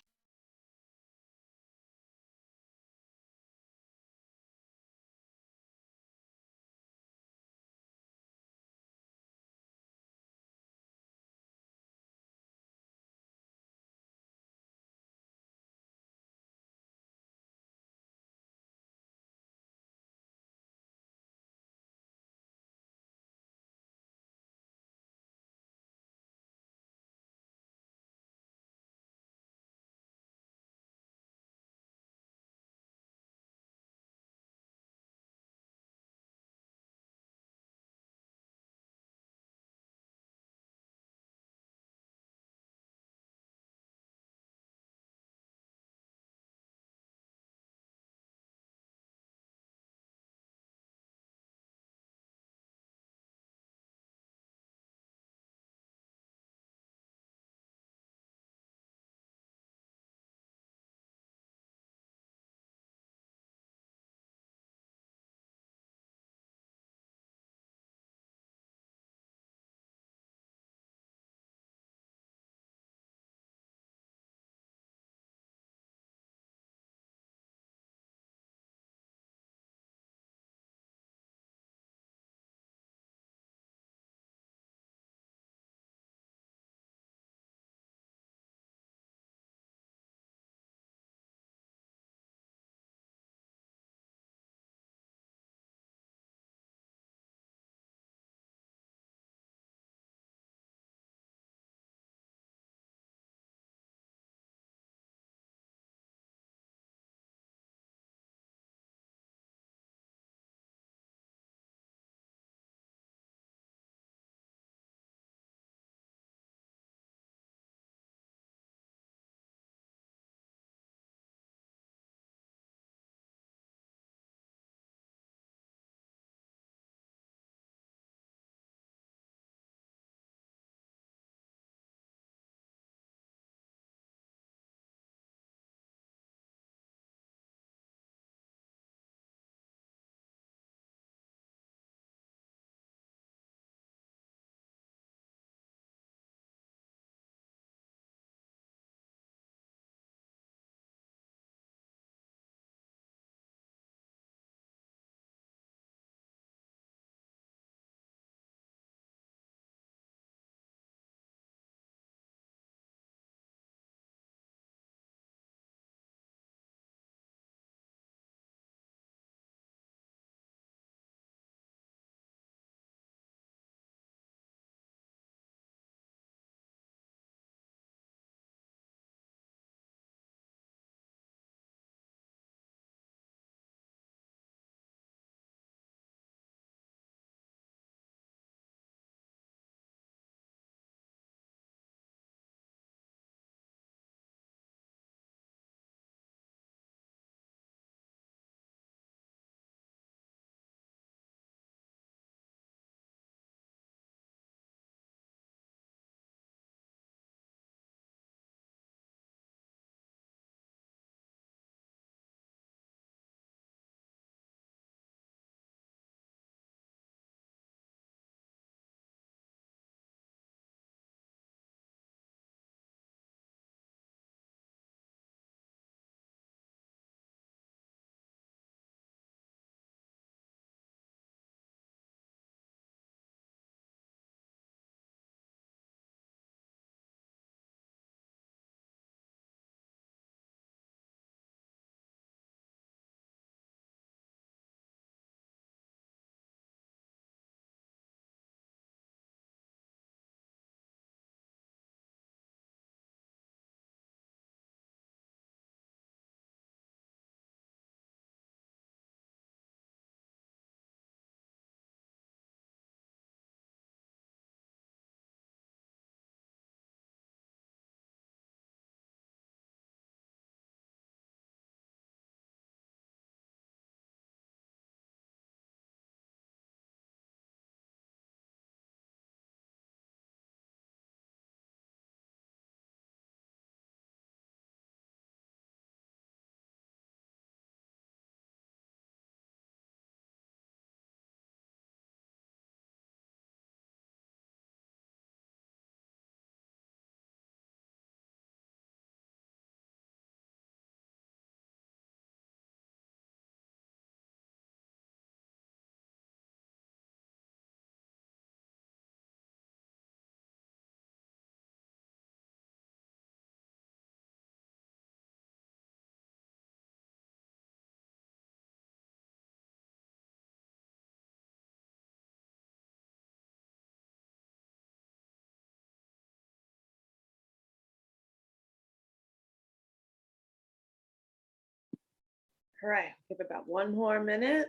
All right, give it about one more minute.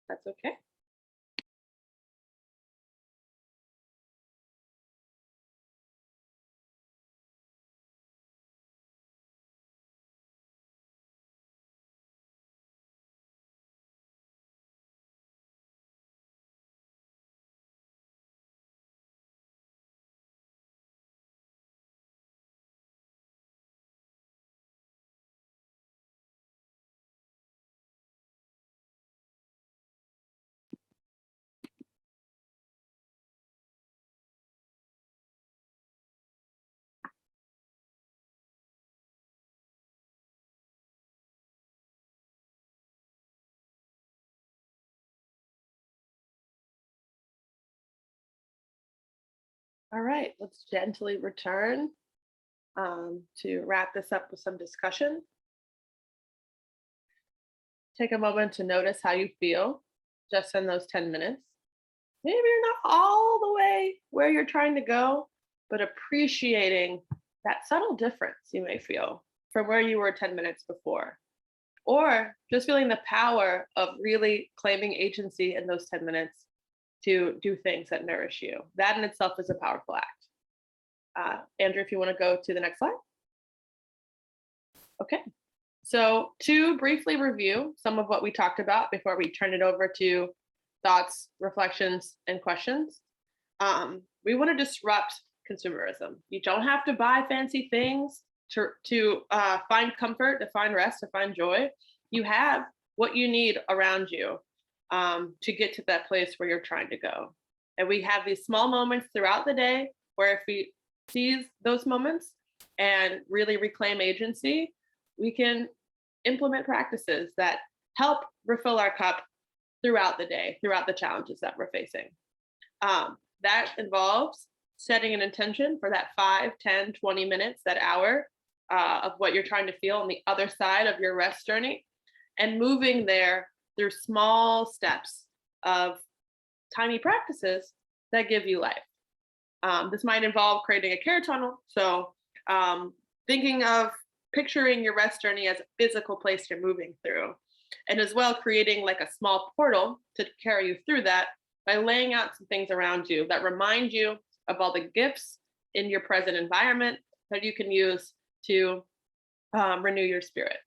That's okay. All right, let's gently return to wrap this up with some discussion. Take a moment to notice how you feel just in those 10 minutes. Maybe you're not all the way where you're trying to go, but appreciating that subtle difference you may feel from where you were 10 minutes before. Or just feeling the power of really claiming agency in those 10 minutes to do things that nourish you. That in itself is a powerful act. Andrew, if you want to go to the next slide. Okay. So, to briefly review some of what we talked about before we turn it over to thoughts, reflections, and questions, we want to disrupt consumerism. You don't have to buy fancy things to find comfort, to find rest, to find joy. You have what you need around you to get to that place where you're trying to go. And we have these small moments throughout the day where if we seize those moments and really reclaim agency, we can implement practices that help refill our cup throughout the day, throughout the challenges that we're facing. That involves setting an intention for that 5, 10, 20 minutes, that hour of what you're trying to feel on the other side of your rest journey, and moving there through small steps of tiny practices that give you life. This might involve creating a care tunnel. So thinking of picturing your rest journey as a physical place you're moving through, and as well creating like a small portal to carry you through that by laying out some things around you that remind you of all the gifts in your present environment that you can use to renew your spirit.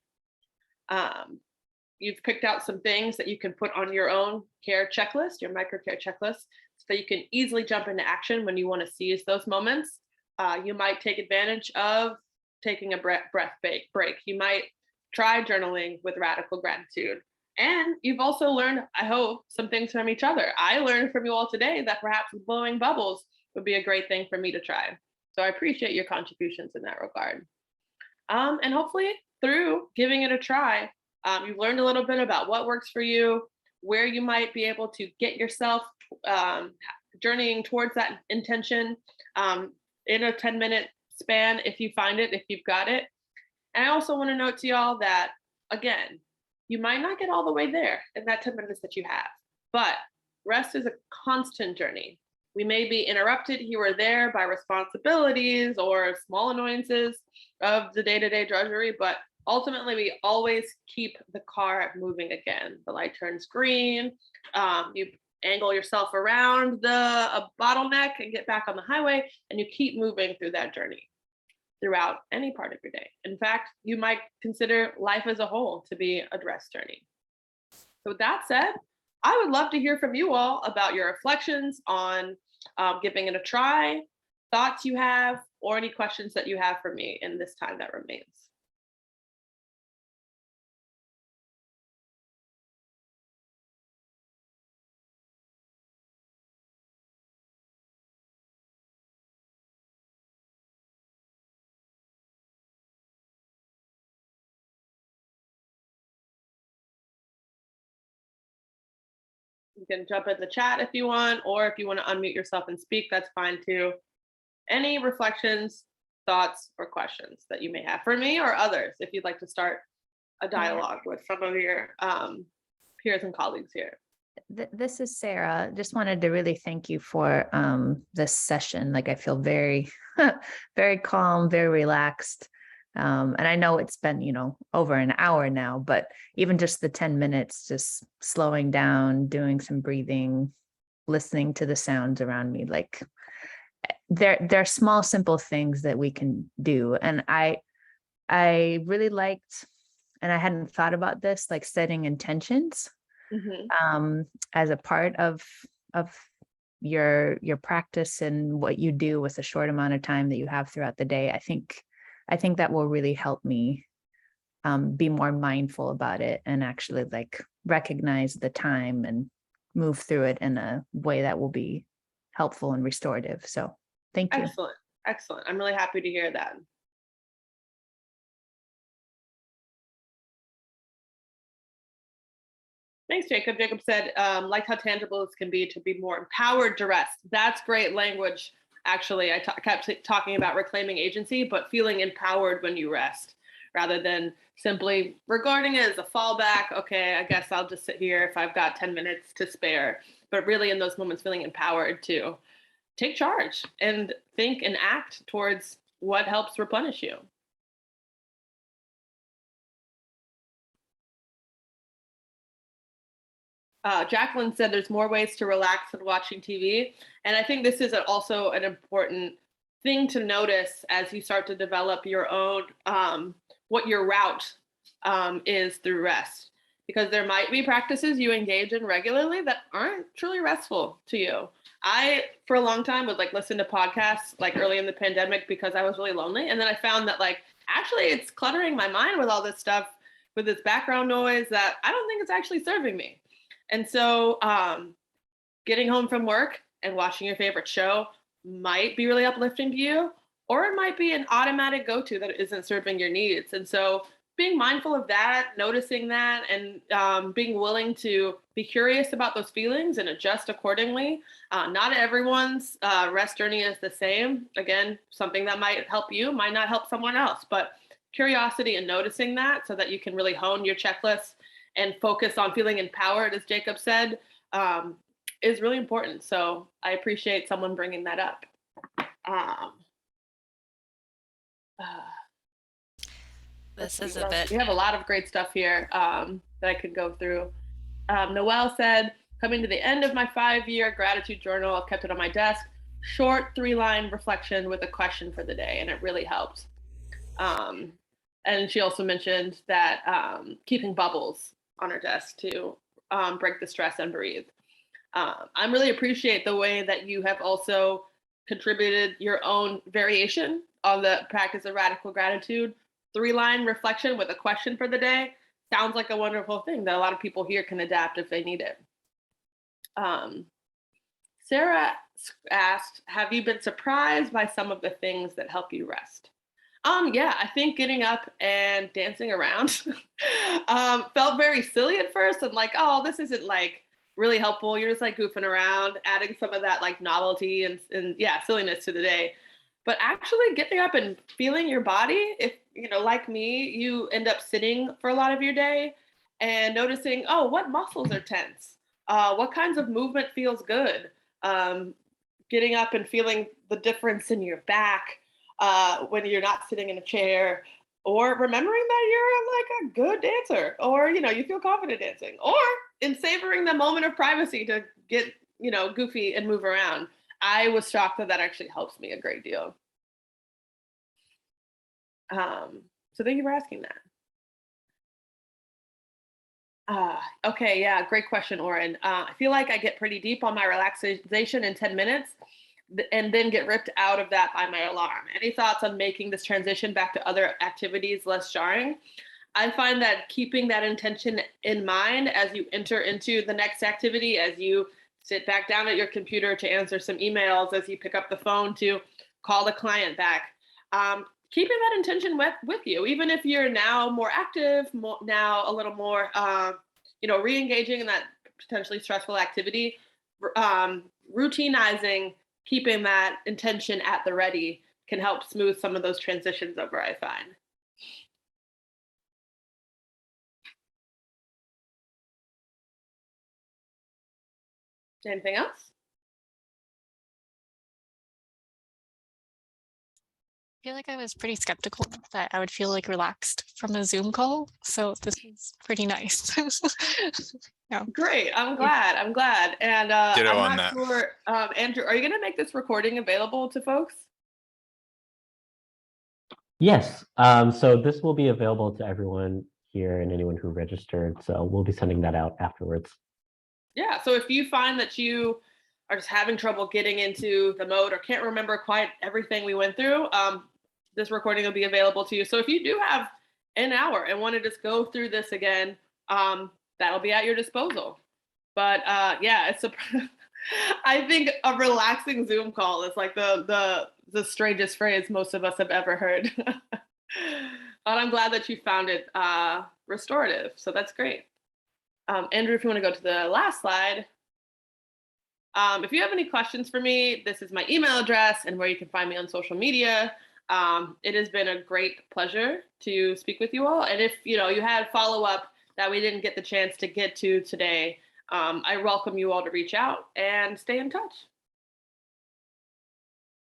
You've picked out some things that you can put on your own care checklist, your micro care checklist, so that you can easily jump into action when you want to seize those moments. You might take advantage of taking a breath break. You might try journaling with radical gratitude. And you've also learned, I hope, some things from each other. I learned from you all today that perhaps blowing bubbles would be a great thing for me to try. So I appreciate your contributions in that regard. And hopefully through giving it a try, you've learned a little bit about what works for you, where you might be able to get yourself journeying towards that intention in a 10-minute span if you find it, if you've got it. And I also want to note to y'all that, again, you might not get all the way there in that 10 minutes that you have, but rest is a constant journey. We may be interrupted here or there by responsibilities or small annoyances of the day-to-day drudgery, but ultimately we always keep the car moving again. The light turns green, you angle yourself around a bottleneck and get back on the highway, and you keep moving through that journey throughout any part of your day. In fact, you might consider life as a whole to be a rest journey. So with that said, I would love to hear from you all about your reflections on giving it a try, thoughts you have, or any questions that you have for me in this time that remains. You can jump in the chat if you want, or if you want to unmute yourself and speak, that's fine too. Any reflections, thoughts, or questions that you may have for me or others, if you'd like to start a dialogue with some of your peers and colleagues here.
This is Sarah. Just wanted to really thank you for this session. Like I feel very, very calm, very relaxed. And I know it's been, over an hour now, but even just the 10 minutes, just slowing down, doing some breathing, listening to the sounds around me, like they're small, simple things that we can do. And I really liked, and I hadn't thought about this, like setting intentions as a part of your practice and what you do with the short amount of time that you have throughout the day. I think that will really help me be more mindful about it and actually like recognize the time and move through it in a way that will be helpful and restorative. So thank you.
Excellent. Excellent. I'm really happy to hear that. Thanks, Jacob. Jacob said, like how tangible this can be to be more empowered to rest. That's great language. Actually, I kept talking about reclaiming agency, but feeling empowered when you rest rather than simply regarding it as a fallback. Okay, I guess I'll just sit here if I've got 10 minutes to spare. But really in those moments, feeling empowered to take charge and think and act towards what helps replenish you. Jacqueline said there's more ways to relax than watching TV. And I think this is also an important thing to notice as you start to develop your own, what your route is through rest. Because there might be practices you engage in regularly that aren't truly restful to you. I, for a long time, would like listen to podcasts like early in the pandemic because I was really lonely. And then I found that like, actually it's cluttering my mind with all this stuff, with this background noise that I don't think it's actually serving me. And so getting home from work and watching your favorite show might be really uplifting to you, or it might be an automatic go-to that isn't serving your needs. And so being mindful of that, noticing that, and being willing to be curious about those feelings and adjust accordingly. Not everyone's rest journey is the same. Again, something that might help you might not help someone else, but curiosity and noticing that so that you can really hone your checklist and focus on feeling empowered, as Jacob said, is really important. So I appreciate someone bringing that up.
This is a bit.
We have a lot of great stuff here that I could go through. Noelle said, coming to the end of my 5-year gratitude journal, I've kept it on my desk. Short 3-line reflection with a question for the day, and it really helped. And she also mentioned that keeping bubbles on her desk to break the stress and breathe. I really appreciate the way that you have also contributed your own variation on the practice of radical gratitude. 3-line reflection with a question for the day sounds like a wonderful thing that a lot of people here can adapt if they need it. Sarah asked, have you been surprised by some of the things that help you rest? Yeah, I think getting up and dancing around felt very silly at first. And like, oh, this isn't like really helpful. You're just like goofing around, adding some of that like novelty and yeah, silliness to the day. But actually getting up and feeling your body, if, like me, you end up sitting for a lot of your day and noticing, oh, what muscles are tense? What kinds of movement feels good? Getting up and feeling the difference in your back when you're not sitting in a chair, or remembering that you're like a good dancer, or, you feel confident dancing, or in savoring the moment of privacy to get, goofy and move around. I was shocked that actually helps me a great deal. So thank you for asking that. Okay, yeah, great question, Oren. I feel like I get pretty deep on my relaxation in 10 minutes and then get ripped out of that by my alarm. Any thoughts on making this transition back to other activities less jarring? I find that keeping that intention in mind as you enter into the next activity, as you sit back down at your computer to answer some emails, as you pick up the phone to call the client back, keeping that intention with you, even if you're now more active, now a little more, re-engaging in that potentially stressful activity, routinizing, keeping that intention at the ready can help smooth some of those transitions over, I find. Anything else?
feel like I was pretty skeptical that I would feel like relaxed from a Zoom call. So this is pretty nice. Yeah.
Great. I'm glad. I'm glad. And
Ditto
I'm
on
not
that.
sure, Andrew, are you going to make this recording available to folks?
Yes. So this will be available to everyone here and anyone who registered. So we'll be sending that out afterwards.
Yeah. So if you find that you are just having trouble getting into the mode or can't remember quite everything we went through, this recording will be available to you. So if you do have an hour and want to just go through this again, that'll be at your disposal. But yeah, it's I think a relaxing Zoom call is like the strangest phrase most of us have ever heard. But I'm glad that you found it restorative. So that's great. Andrew, if you want to go to the last slide. If you have any questions for me, this is my email address and where you can find me on social media. It has been a great pleasure to speak with you all. And if you had follow-up that we didn't get the chance to get to today, I welcome you all to reach out and stay in touch.